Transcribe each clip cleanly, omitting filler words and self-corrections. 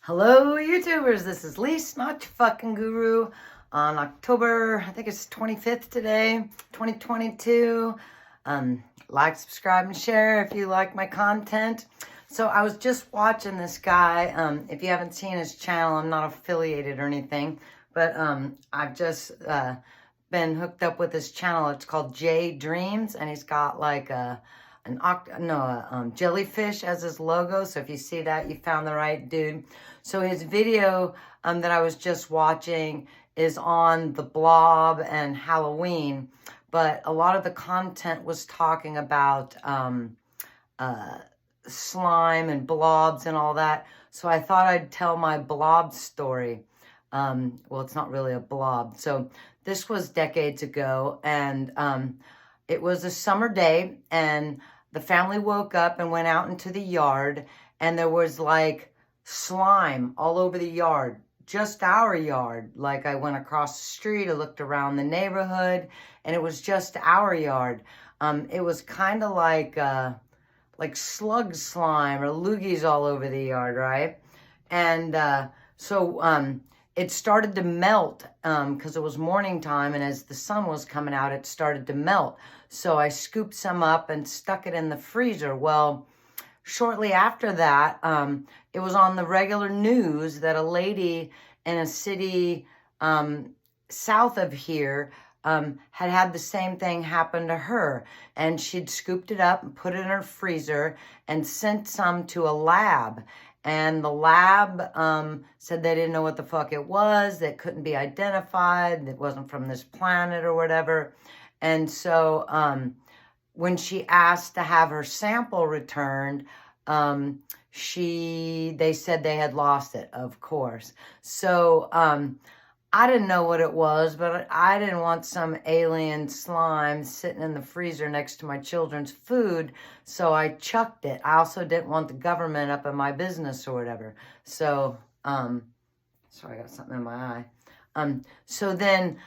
Hello, YouTubers. This is Lise, not your fucking guru, on October, I think it's 25th today, 2022. Like, subscribe, and share if you like my content. So I was just watching this guy. If you haven't seen his channel, I'm not affiliated or anything, but I've just been hooked up with his channel. It's called J Dreams, and he's got like a jellyfish as his logo. So if you see that, you found the right dude. So his video that I was just watching is on the Blob and Halloween, but a lot of the content was talking about slime and blobs and all that. So I thought I'd tell my blob story. Well, it's not really a blob. So this was decades ago, and it was a summer day, and the family woke up and went out into the yard, and there was like slime all over the yard, just our yard. Like, I went across the street, I looked around the neighborhood, and it was just our yard. It was kind of like slug slime or loogies all over the yard, right? And it started to melt because it was morning time, and as the sun was coming out, it started to melt. So I scooped some up and stuck it in the freezer. Well, shortly after that, it was on the regular news that a lady in a city south of here had the same thing happen to her. And she'd scooped it up and put it in her freezer and sent some to a lab. And the lab said they didn't know what the fuck it was, that couldn't be identified, it wasn't from this planet or whatever. And so when she asked to have her sample returned, they said they had lost it, of course. So I didn't know what it was, but I didn't want some alien slime sitting in the freezer next to my children's food, so I chucked it. I also didn't want the government up in my business or whatever. So, sorry, I got something in my eye. So then,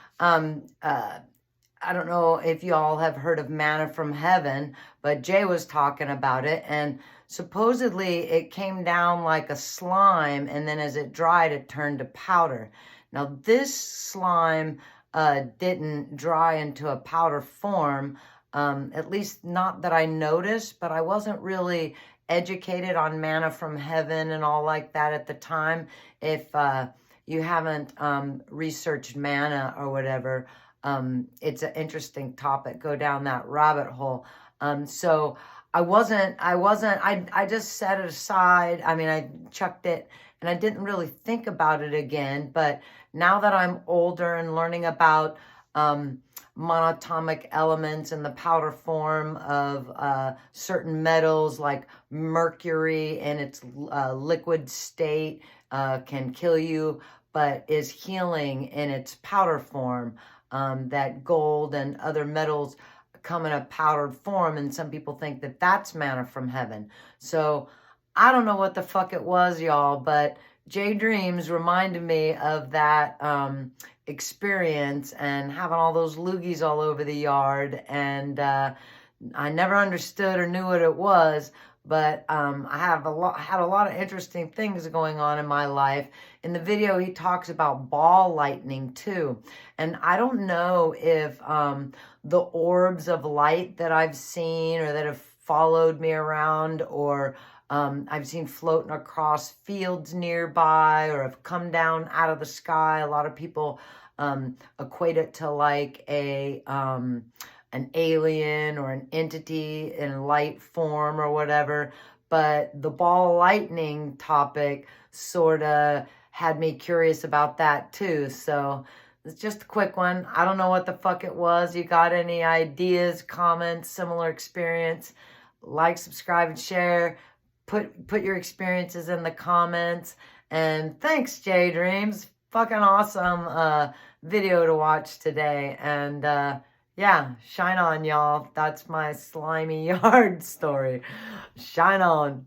I don't know if y'all have heard of manna from heaven, but Jay was talking about it, and supposedly it came down like a slime, and then as it dried, it turned to powder. Now, this slime didn't dry into a powder form, at least not that I noticed, but I wasn't really educated on manna from heaven and all like that at the time. If you haven't researched manna or whatever, it's an interesting topic. Go down that rabbit hole. So I just set it aside. I mean, I chucked it, and I didn't really think about it again. But now that I'm older and learning about monatomic elements in the powder form of certain metals, like mercury in its liquid state can kill you, but is healing in its powder form, that gold and other metals come in a powdered form, and some people think that that's manna from heaven. So I don't know what the fuck it was, y'all, but J Dreams reminded me of that experience and having all those loogies all over the yard. And I never understood or knew what it was, but I had a lot of interesting things going on in my life. In the video, he talks about ball lightning too. And I don't know if the orbs of light that I've seen or that have followed me around, or I've seen floating across fields nearby, or have come down out of the sky. A lot of people equate it to like an alien or an entity in light form or whatever. But the ball lightning topic sort of had me curious about that too. So it's just a quick one. I don't know what the fuck it was. You got any ideas, comments, similar experience? Like, subscribe, and share. Put your experiences in the comments. And thanks, J Dreams. Fucking awesome video to watch today. And yeah, shine on, y'all. That's my slimy yard story. Shine on.